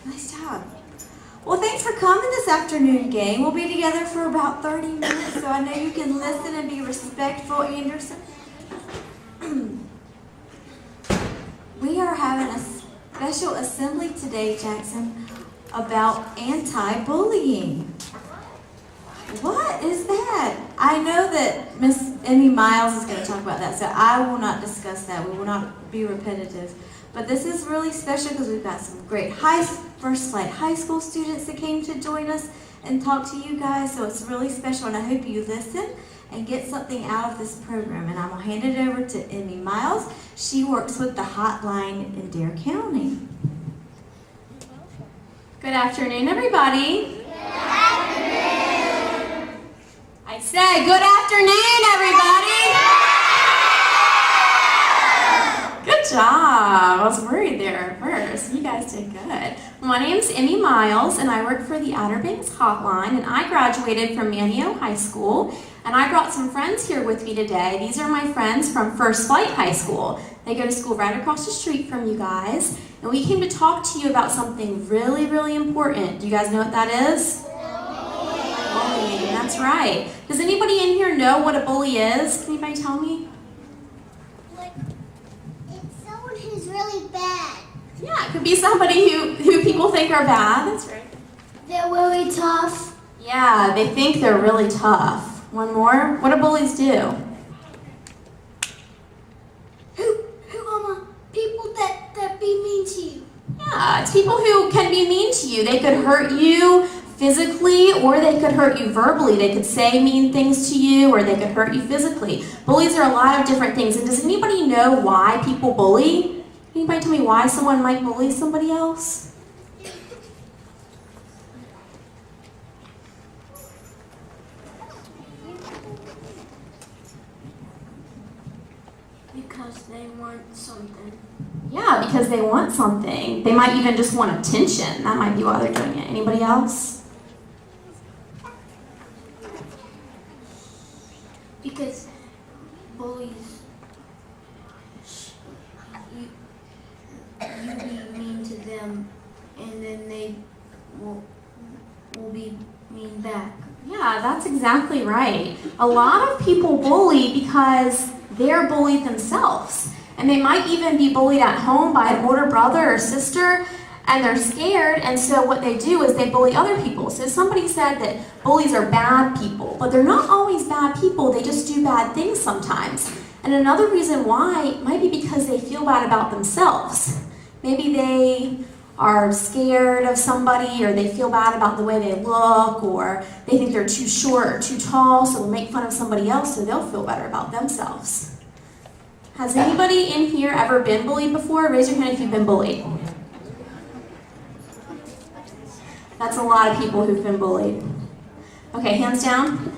Nice job. Well, thanks for coming this afternoon, gang. We'll be together for about 30 minutes, so I know you can listen and be respectful, Anderson. We are having a special assembly today, Jackson, about anti-bullying. What is that? I know that Miss Emmy Miles is going to talk about that, so I will not discuss that. We will not be repetitive. But this is really special because we've got some great First Flight High School students that came to join us and talk to you guys, so it's really special, and I hope you listen and get something out of this program. And I'm going to hand it over to Emmy Miles. She works with the hotline in Dare County. Good afternoon, everybody. Good afternoon. I said good afternoon, everybody. Good job. I was worried there at first. You guys did good. My name's Emmy Miles, and I work for the Outer Banks Hotline, and I graduated from Manio High School, and I brought some friends here with me today. These are my friends from First Flight High School. They go to school right across the street from you guys, and we came to talk to you about something really, really important. Do you guys know what that is? Bullying. That's right. Does anybody in here know what a bully is? Can anybody tell me? It's someone who's really bad. Yeah, it could be somebody who people think are bad. That's right. They're really tough. Yeah, they think they're really tough. One more. What do bullies do? People that be mean to you. Yeah, it's people who can be mean to you. They could hurt you physically, or they could hurt you verbally. They could say mean things to you, or they could hurt you physically. Bullies are a lot of different things. And does anybody know why people bully? Anybody tell me why someone might bully somebody else? Because they want something. Yeah, because they want something. They might even just want attention. That might be why they're doing it. Anybody else? Because bullies, you be mean to them, and then they will be mean back. Yeah, that's exactly right. A lot of people bully because they're bullied themselves. And they might even be bullied at home by an older brother or sister, and they're scared, and so what they do is they bully other people. So somebody said that bullies are bad people, but they're not always bad people. They just do bad things sometimes. And another reason why might be because they feel bad about themselves. Maybe they are scared of somebody, or they feel bad about the way they look, or they think they're too short or too tall, so they'll make fun of somebody else, so they'll feel better about themselves. Has anybody in here ever been bullied before? Raise your hand if you've been bullied. That's a lot of people who've been bullied. Okay, hands down.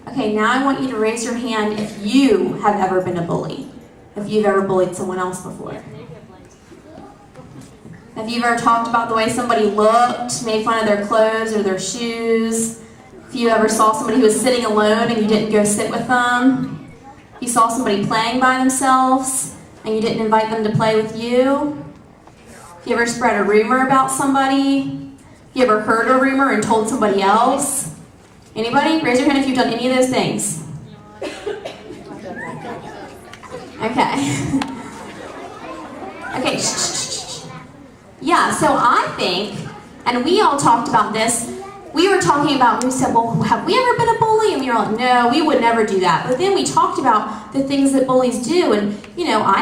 Okay, now I want you to raise your hand if you have ever been a bully. If you've ever bullied someone else before. Have you ever talked about the way somebody looked, made fun of their clothes or their shoes? If you ever saw somebody who was sitting alone and you didn't go sit with them? If you saw somebody playing by themselves and you didn't invite them to play with you? If you ever spread a rumor about somebody? If you ever heard a rumor and told somebody else? Anybody? Raise your hand if you've done any of those things. Okay. Okay, shh. Yeah, so I think, and we all talked about this, we were talking about, we said, well, have we ever been a bully? And we were like, no, we would never do that. But then we talked about the things that bullies do, and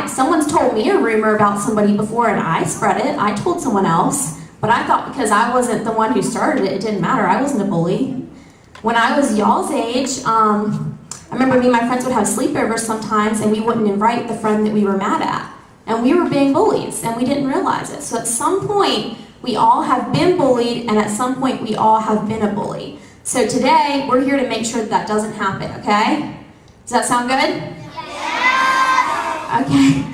someone's told me a rumor about somebody before, and I spread it. I told someone else, but I thought because I wasn't the one who started it, it didn't matter. I wasn't a bully. When I was y'all's age, I remember me and my friends would have sleepovers sometimes, and we wouldn't invite the friend that we were mad at. And we were being bullies, and we didn't realize it. So at some point, we all have been bullied, and at some point, we all have been a bully. So today, we're here to make sure that doesn't happen, okay? Does that sound good? Yeah! Okay.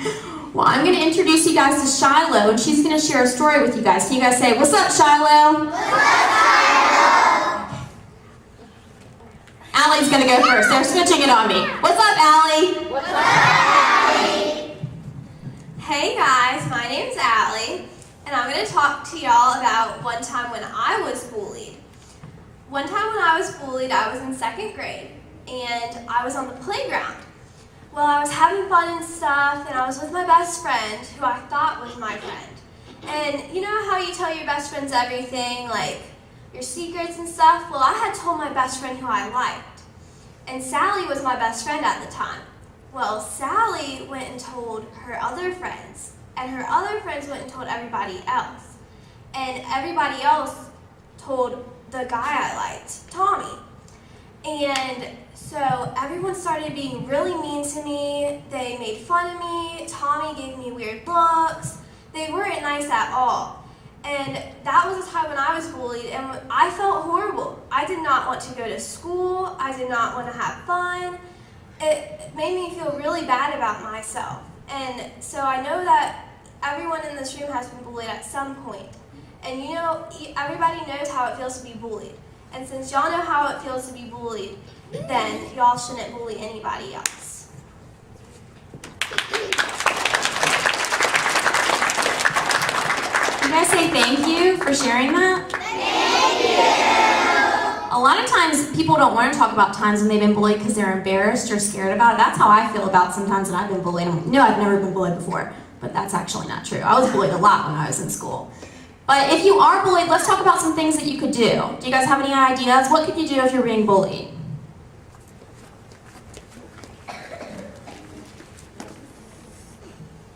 Well, I'm going to introduce you guys to Shiloh, and she's going to share a story with you guys. Can you guys say, what's up, Shiloh? What's up, Shiloh? Allie's going to go first. They're switching it on me. What's up, Allie? What's up, Allie? Hey guys, my name's Allie, and I'm going to talk to y'all about one time when I was bullied. One time when I was bullied, I was in 2nd grade, and I was on the playground. Well, I was having fun and stuff, and I was with my best friend, who I thought was my friend. And you know how you tell your best friends everything, like your secrets and stuff? Well, I had told my best friend who I liked. And Sally was my best friend at the time. Well, Sally went and told her other friends, and her other friends went and told everybody else. And everybody else told the guy I liked, Tommy. And so everyone started being really mean to me. They made fun of me. Tommy gave me weird looks. They weren't nice at all. And that was a time when I was bullied, and I felt horrible. I did not want to go to school. I did not want to have fun. It made me feel really bad about myself. And so I know that everyone in this room has been bullied at some point. And you know, everybody knows how it feels to be bullied. And since y'all know how it feels to be bullied, then y'all shouldn't bully anybody else. You guys say thank you for sharing that? Thank you! A lot of times people don't want to talk about times when they've been bullied because they're embarrassed or scared about it. That's how I feel about sometimes when I've been bullied. I'm like, no, I've never been bullied before. But that's actually not true. I was bullied a lot when I was in school. But if you are bullied, let's talk about some things that you could do. Do you guys have any ideas? What could you do if you're being bullied?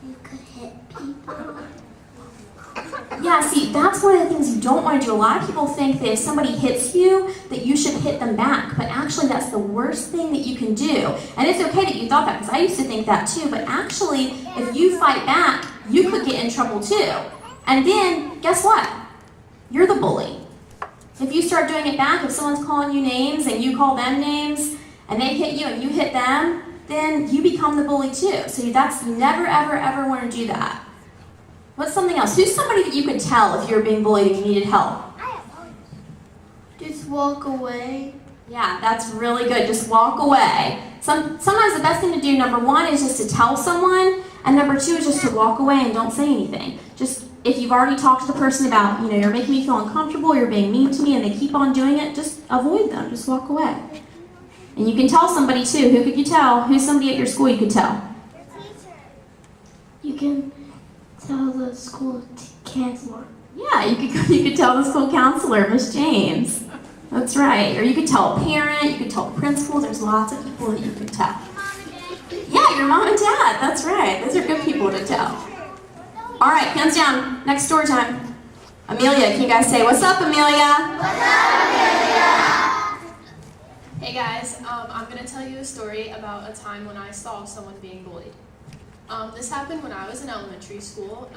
You could hit people. Yeah, see, that's one of the things you don't want to do. A lot of people think that if somebody hits you, that you should hit them back. But actually, that's the worst thing that you can do. And it's okay that you thought that, because I used to think that too. But actually, if you fight back, you could get in trouble too. And then, guess what? You're the bully. If you start doing it back, if someone's calling you names and you call them names, and they hit you and you hit them, then you become the bully too. So that's, you never, ever, ever want to do that. What's something else? Who's somebody that you could tell if you were being bullied and you needed help? Just walk away. Yeah, that's really good. Just walk away. Sometimes the best thing to do, number one, is just to tell someone, and number two is just to walk away and don't say anything. Just, if you've already talked to the person about, you're making me feel uncomfortable, you're being mean to me, and they keep on doing it, just avoid them. Just walk away. And you can tell somebody too. Who could you tell? Who's somebody at your school you could tell? You can tell the school counselor. Yeah, you could tell the school counselor, Miss James. That's right. Or you could tell a parent, you could tell a principal. There's lots of people that you could tell. Yeah, your mom and dad. That's right. Those are good people to tell. All right, hands down. Next story time. Amelia, can you guys say, what's up, Amelia? What's up, Amelia? Hey guys, I'm going to tell you a story about a time when I saw someone being bullied. This happened when I was in elementary school.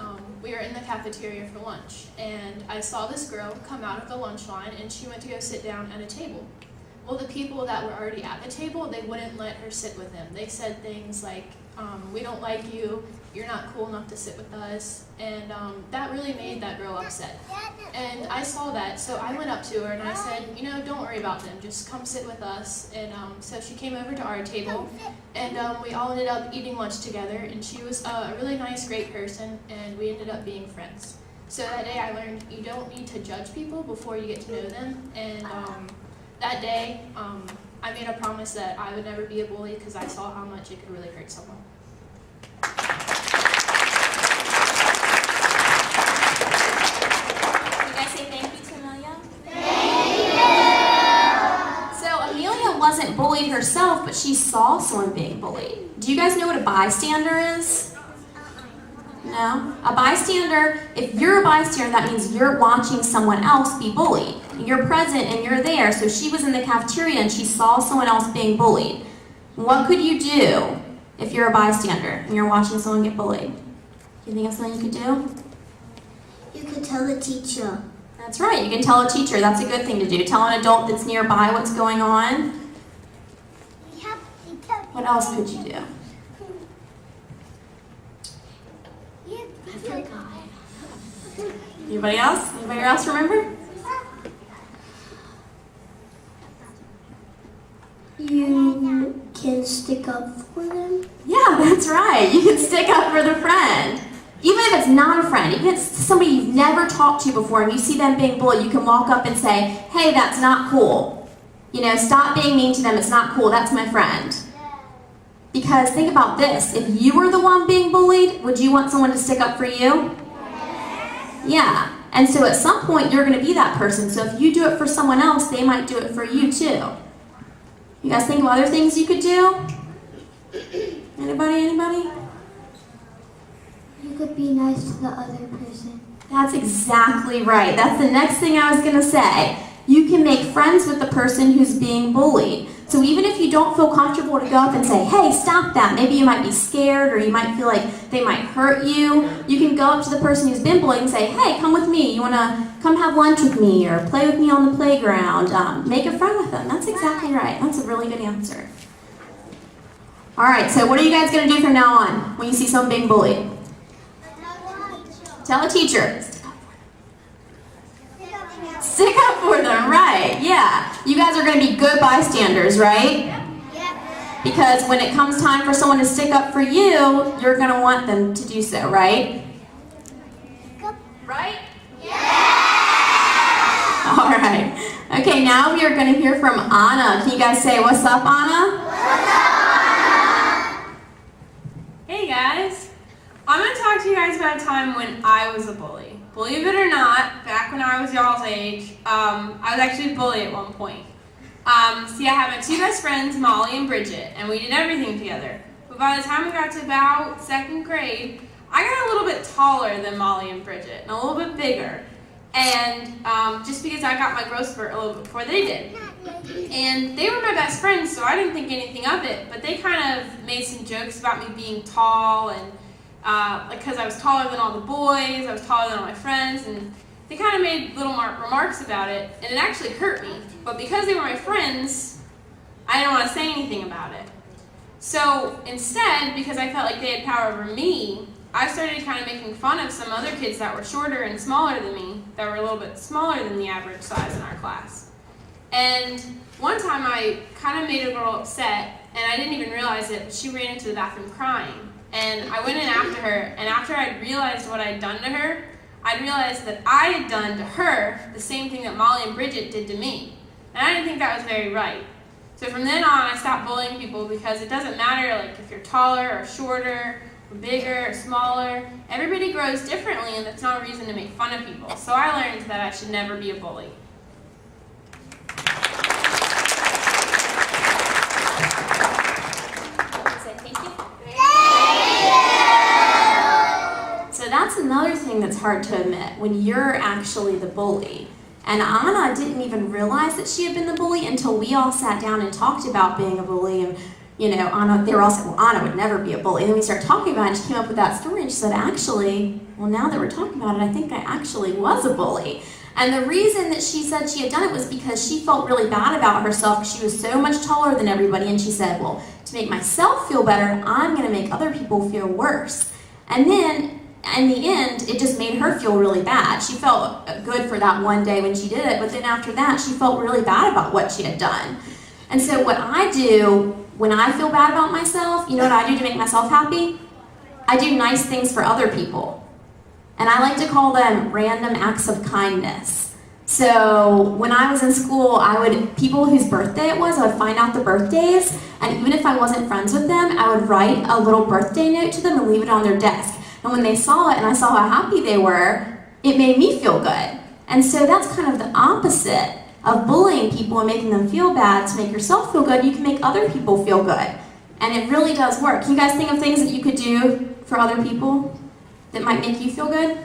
We were in the cafeteria for lunch, and I saw this girl come out of the lunch line, and she went to go sit down at a table. Well, the people that were already at the table, they wouldn't let her sit with them. They said things like, we don't like you, you're not cool enough to sit with us, and that really made that girl upset. And I saw that, so I went up to her and I said, don't worry about them, just come sit with us. And so she came over to our table, and we all ended up eating lunch together, and she was a really nice, great person, and we ended up being friends. So that day I learned you don't need to judge people before you get to know them, and that day I made a promise that I would never be a bully because I saw how much it could really hurt someone. Wasn't bullied herself, but she saw someone being bullied. Do you guys know what a bystander is? No? A bystander, if you're a bystander, that means you're watching someone else be bullied. You're present and you're there. So she was in the cafeteria and she saw someone else being bullied. What could you do if you're a bystander and you're watching someone get bullied? Do you think of something you could do? You could tell the teacher. That's right, you can tell a teacher. That's a good thing to do. Tell an adult that's nearby what's going on. What else could you do? I forgot. Anybody else? Anybody else remember? You can stick up for them. Yeah, that's right. You can stick up for the friend. Even if it's not a friend, even if it's somebody you've never talked to before and you see them being bullied, you can walk up and say, hey, that's not cool. You know, stop being mean to them, it's not cool, that's my friend. Because think about this, if you were the one being bullied, would you want someone to stick up for you? Yeah, and so at some point you're going to be that person, so if you do it for someone else, they might do it for you too. You guys think of other things you could do? Anybody? You could be nice to the other person. That's exactly right. That's the next thing I was going to say. You can make friends with the person who's being bullied. So even if you don't feel comfortable to go up and say, hey, stop that. Maybe you might be scared or you might feel like they might hurt you. You can go up to the person who's been bullied and say, hey, come with me. You want to come have lunch with me or play with me on the playground. Make a friend with them. That's exactly right. That's a really good answer. All right, so what are you guys going to do from now on when you see someone being bullied? Tell a teacher. Stick up for them, right? Yeah. You guys are going to be good bystanders, right? Yep. Because when it comes time for someone to stick up for you, you're going to want them to do so, right? Right? Yeah! All right. Okay, now we are going to hear from Anna. Can you guys say, what's up, Anna? What's up, Anna? Hey guys. I'm going to talk to you guys about a time when I was a bully. Believe it or not, back when I was y'all's age, I was actually a bully at one point. See, I had my two best friends, Molly and Bridget, and we did everything together. But by the time we got to about 2nd grade, I got a little bit taller than Molly and Bridget, and a little bit bigger. And just because I got my growth spurt a little bit before they did. And they were my best friends, so I didn't think anything of it. But they kind of made some jokes about me being tall and because I was taller than all the boys, I was taller than all my friends, and they kind of made little remarks about it, and it actually hurt me. But because they were my friends, I didn't want to say anything about it. So instead, because I felt like they had power over me, I started kind of making fun of some other kids that were shorter and smaller than me, that were a little bit smaller than the average size in our class. And one time I kind of made a girl upset, and I didn't even realize it, but she ran into the bathroom crying. And I went in after her, and after I'd realized what I'd done to her, I realized that I had done to her the same thing that Molly and Bridget did to me. And I didn't think that was very right. So from then on, I stopped bullying people because it doesn't matter like if you're taller or shorter, or bigger or smaller. Everybody grows differently, and that's not a reason to make fun of people. So I learned that I should never be a bully. So that's another thing that's hard to admit, when you're actually the bully. And Anna didn't even realize that she had been the bully until we all sat down and talked about being a bully. And, you know, Anna, they were all saying, well, Anna would never be a bully. And then we started talking about it, and she came up with that story, and she said, actually, well, now that we're talking about it, I think I actually was a bully. And the reason that she said she had done it was because she felt really bad about herself because she was so much taller than everybody. And she said, well, to make myself feel better, I'm going to make other people feel worse. And then, in the end, it just made her feel really bad. She felt good for that one day when she did it, but then after that, she felt really bad about what she had done. And so what I do when I feel bad about myself, you know what I do to make myself happy? I do nice things for other people. And I like to call them random acts of kindness. So when I was in school, people whose birthday it was, I would find out the birthdays, and even if I wasn't friends with them, I would write a little birthday note to them and leave it on their desk. And when they saw it and I saw how happy they were, it made me feel good. And so that's kind of the opposite of bullying people and making them feel bad. To make yourself feel good, you can make other people feel good. And it really does work. Can you guys think of things that you could do for other people that might make you feel good?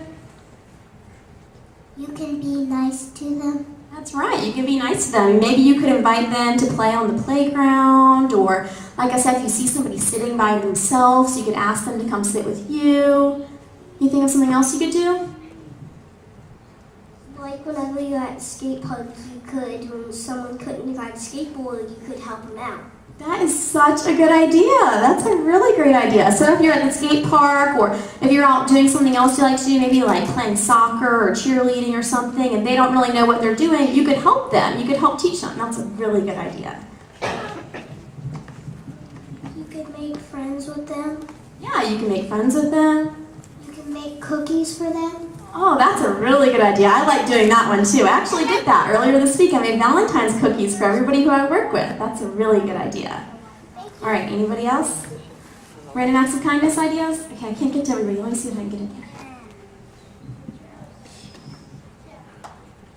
You can be nice to them. That's right, you can be nice to them. Maybe you could invite them to play on the playground, or like I said, if you see somebody sitting by themselves, you could ask them to come sit with you. You think of something else you could do? Like whenever you're at skate parks, you could, when someone couldn't ride a skateboard, you could help them out. That is such a good idea. That's a really great idea. So if you're at the skate park, or if you're out doing something else you like to do, maybe like playing soccer or cheerleading or something, and they don't really know what they're doing, you could help them. You could help teach them. That's a really good idea. You could make friends with them. Yeah, you can make friends with them. You can make cookies for them. Oh, that's a really good idea. I like doing that one too. I actually did that earlier this week. I made Valentine's cookies for everybody who I work with. That's a really good idea. All right, anybody else? Random acts of kindness ideas? Okay, I can't get to everybody. Let me see if I can get in here.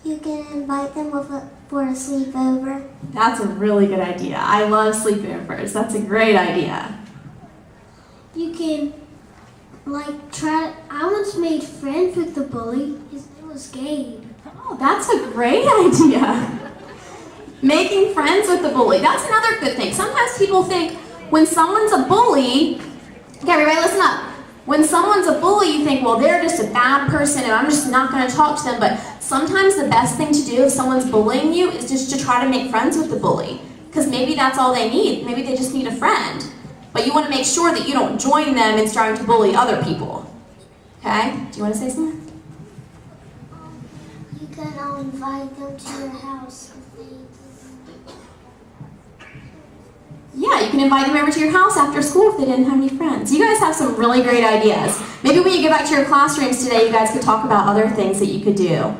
You can invite them for a sleepover. That's a really good idea. I love sleepovers. That's a great idea. You can, I once made friends with the bully. His name was Gabe. Oh, that's a great idea. Making friends with the bully. That's another good thing. Sometimes people think when someone's a bully, okay, everybody listen up. When someone's a bully, you think, well, they're just a bad person and I'm just not going to talk to them. But sometimes the best thing to do if someone's bullying you is just to try to make friends with the bully. Because maybe that's all they need. Maybe they just need a friend. But you want to make sure that you don't join them in starting to bully other people. Okay? Do you want to say something? You can invite them to your house if they. Yeah, you can invite them over to your house after school if they didn't have any friends. You guys have some really great ideas. Maybe when you get back to your classrooms today, you guys could talk about other things that you could do.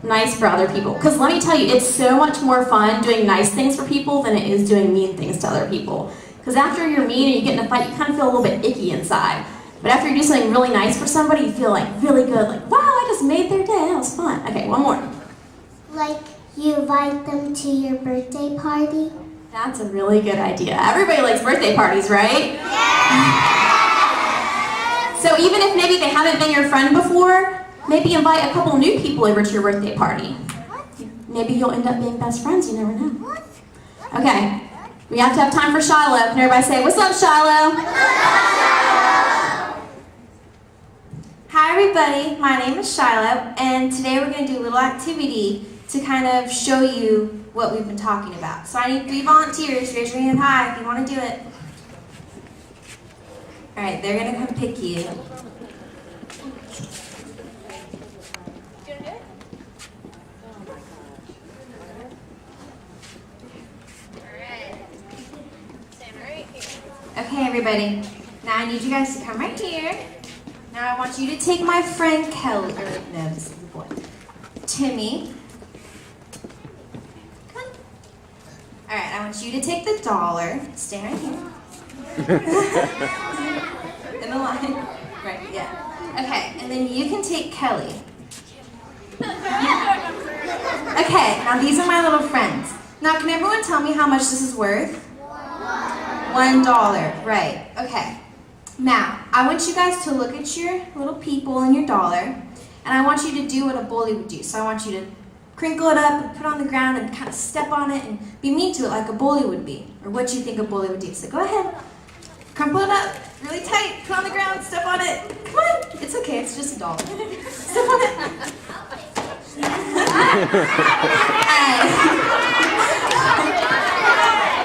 Nice for other people. Because let me tell you, it's so much more fun doing nice things for people than it is doing mean things to other people. Because after you're mean and you get in a fight, you kind of feel a little bit icky inside. But after you do something really nice for somebody, you feel like really good. Like, wow, I just made their day. That was fun. Okay, one more. Like you invite them to your birthday party. That's a really good idea. Everybody likes birthday parties, right? Yeah! So even if maybe they haven't been your friend before, maybe invite a couple new people over to your birthday party. Maybe you'll end up being best friends, you never know. Okay, we have to have time for Shiloh. Can everybody say, what's up, Shiloh? Hi everybody, my name is Shiloh, and today we're going to do a little activity to kind of show you what we've been talking about. So I need 3 volunteers. Raise your hand high if you want to do it. All right, they're going to come pick you. Okay, everybody. Now I need you guys to come right here. Now I want you to take my friend Kelly, or no, this is the boy, Timmy. Come on. All right, I want you to take the dollar. Stay right here. In the line. Right, yeah. Okay, and then you can take Kelly. Okay, now these are my little friends. Now can everyone tell me how much this is worth? $1, right, okay. Now, I want you guys to look at your little people and your dollar, and I want you to do what a bully would do. So I want you to crinkle it up and put it on the ground and kind of step on it and be mean to it like a bully would be, or what you think a bully would do. So go ahead, crumple it up really tight, put it on the ground, step on it. Come on, it's okay, it's just a dollar. Step on it.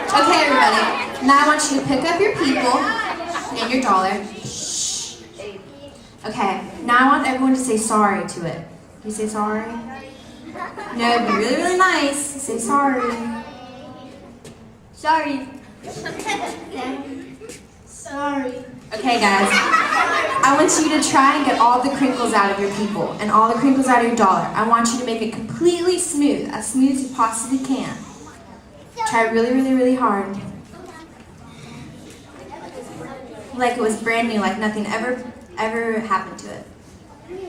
Okay, everybody. Now I want you to pick up your people and your dollar. Shh. Okay, now I want everyone to say sorry to it. You say sorry? No, be really, really nice. Say sorry. Sorry. Sorry. Okay, guys. I want you to try and get all the crinkles out of your people and all the crinkles out of your dollar. I want you to make it completely smooth, as smooth as you possibly can. Try really, really, really hard. Like it was brand new, like nothing ever happened to it.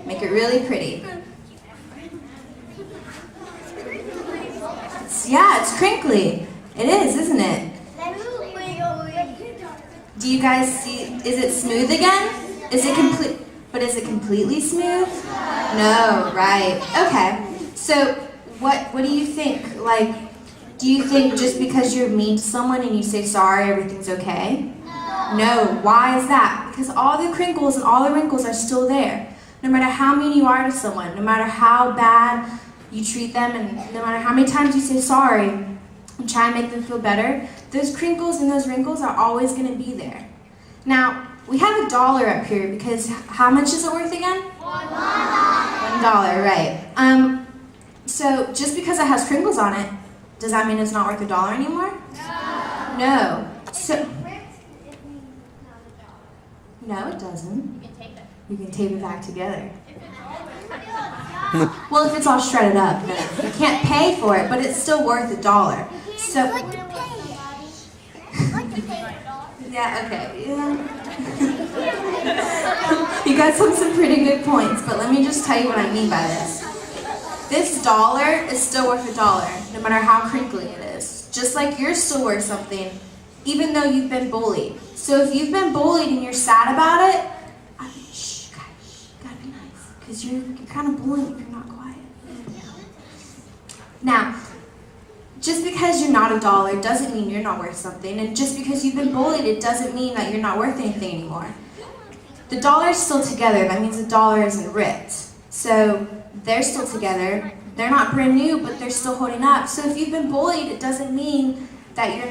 Make it really pretty. It's crinkly. It is, isn't it? Do you guys see, is it smooth again? Is it complete, but is it completely smooth? No, right. Okay. So what do you think? Like, do you think just because you're mean to someone and you say sorry, everything's okay? No. Why is that? Because all the crinkles and all the wrinkles are still there. No matter how mean you are to someone, no matter how bad you treat them, and no matter how many times you say sorry and try and make them feel better, those crinkles and those wrinkles are always going to be there. Now, we have $1 up here because how much is it worth again? $1, right. So just because it has crinkles on it, does that mean it's not worth $1 anymore? No. So, no, it doesn't. you can tape it back together. Well, if it's all shredded up, then You can't pay for it, but it's still worth $1. So, yeah, okay, yeah. You guys have some pretty good points, but let me just tell you what I mean by this. This dollar is still worth $1, no matter how crinkly it is. Just like you're still worth something, even though you've been bullied. So if you've been bullied and you're sad about it, I mean, shh, guys, gotta be nice, because you're kind of bullying if you're not quiet. Now, just because you're not $1 doesn't mean you're not worth something, and just because you've been bullied, it doesn't mean that you're not worth anything anymore. The dollar is still together. That means the dollar isn't ripped. So they're still together. They're not brand new, but they're still holding up. So if you've been bullied, it doesn't mean that you're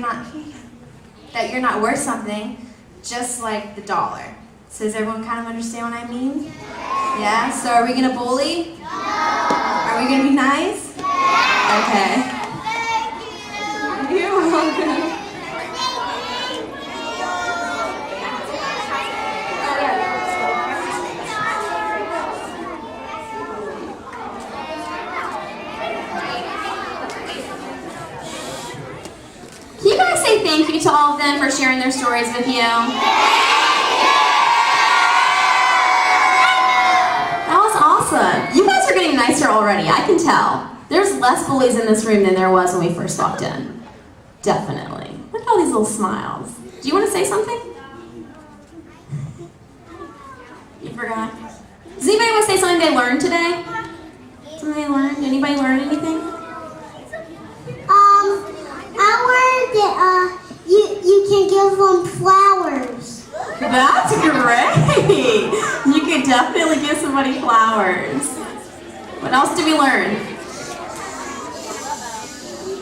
not worth something, just like the dollar. So does everyone kind of understand what I mean? Yeah? So are we gonna bully? No. Are we gonna be nice? Okay. You're welcome. can you guys say thank you to all of them for sharing their stories with you? That was awesome. You guys are getting nicer already, I can tell. There's less bullies in this room than there was when we first walked in. Definitely. Look at all these little smiles. Do you want to say something? You forgot? Does anybody want to say something they learned today? Something they learned? Anybody learn anything? I learned that you can give them flowers. That's great! You could definitely give somebody flowers. What else did we learn?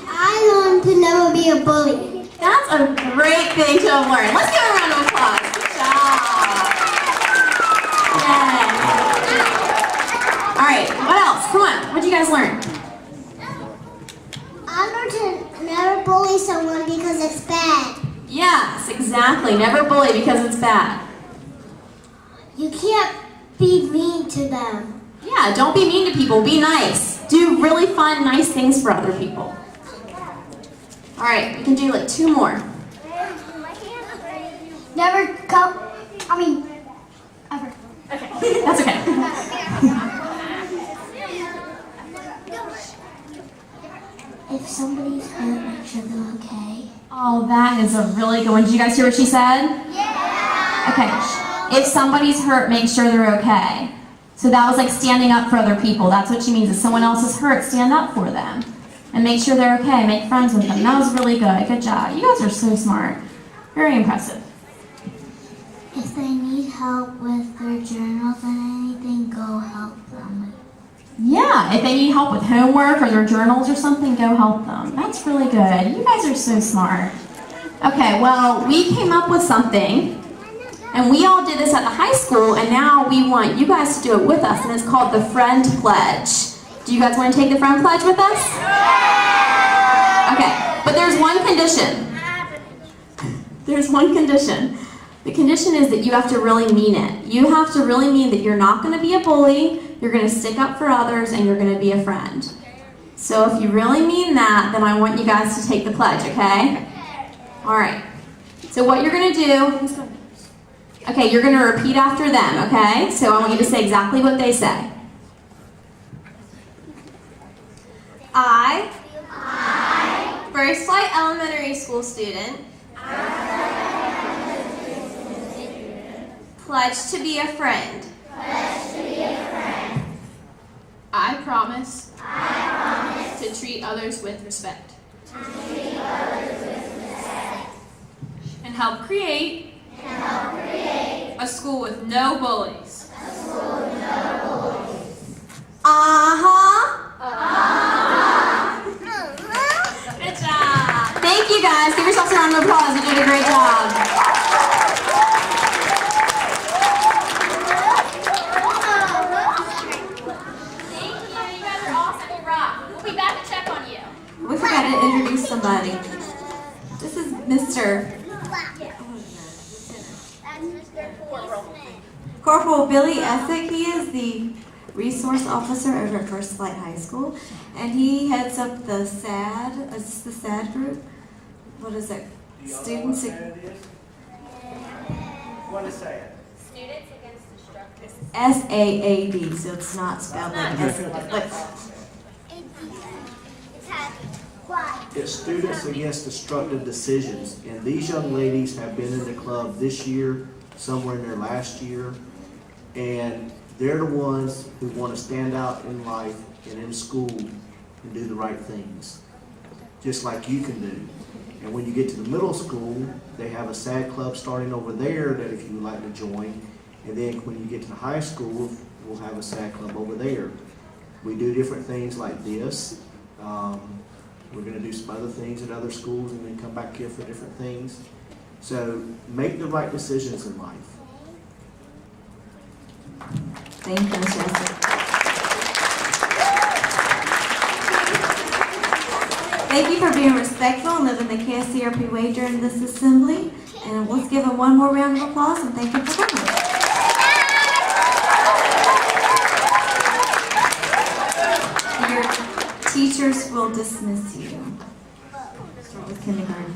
I learned to never be a bully. That's a great thing to have learned. Let's give a round of applause. Good job. Yay. All right, what else? Come on, what did you guys learn? I learned to never bully someone because it's bad. Yes, exactly. Never bully because it's bad. You can't be mean to them. Yeah, don't be mean to people. Be nice. Do really fun, nice things for other people. All right, we can do like 2 more. Never come. Ever. Okay, that's okay. If somebody's hurt, make sure they're okay. Oh, that is a really good one. Did you guys hear what she said? Yeah. Okay. If somebody's hurt, make sure they're okay. So that was like standing up for other people. That's what she means. If someone else is hurt, stand up for them. And make sure they're okay. Make friends with them. That was really good. Good job. You guys are so smart. Very impressive. If they need help with their journals and anything, go help them. Yeah, if they need help with homework or their journals or something, go help them. That's really good. You guys are so smart. Okay, well, we came up with something, and we all did this at the high school, and now we want you guys to do it with us, and it's called the Friend Pledge. Do you guys want to take the Friend Pledge with us? Okay, but there's one condition. There's one condition. The condition is that you have to really mean it. You have to really mean that you're not going to be a bully, you're going to stick up for others, and you're going to be a friend. So if you really mean that, then I want you guys to take the pledge, okay? All right. So what you're going to do, okay, you're going to repeat after them, okay? So I want you to say exactly what they say. I, First Light Elementary School student, pledge to be a friend. I promise to treat others with respect. And help create a school with no bullies. Good job. Thank you guys. Give yourselves a round of applause. You did a great job. We forgot to introduce somebody. This is Mr. Corporal Billy Essick, he is the resource officer over at First Light High School, and he heads up the SAD, is this the SAD group? What is it? Students. What is that? SAAD, so it's not spelled like S. But It's Students Against Destructive Decisions, and these young ladies have been in the club this year, somewhere in their last year, and they're the ones who want to stand out in life and in school and do the right things, just like you can do. And when you get to the middle school, they have a SAD club starting over there that if you would like to join. And then when you get to the high school, we'll have a SAD club over there. We do different things like this. We're going to do some other things at other schools and then come back here for different things. So make the right decisions in life. thank you, Mr. Essick. Thank you for being respectful and living the KSCRP way during this assembly. And let's give him one more round of applause and thank you for coming. Your teachers will dismiss you. Start with kindergarten.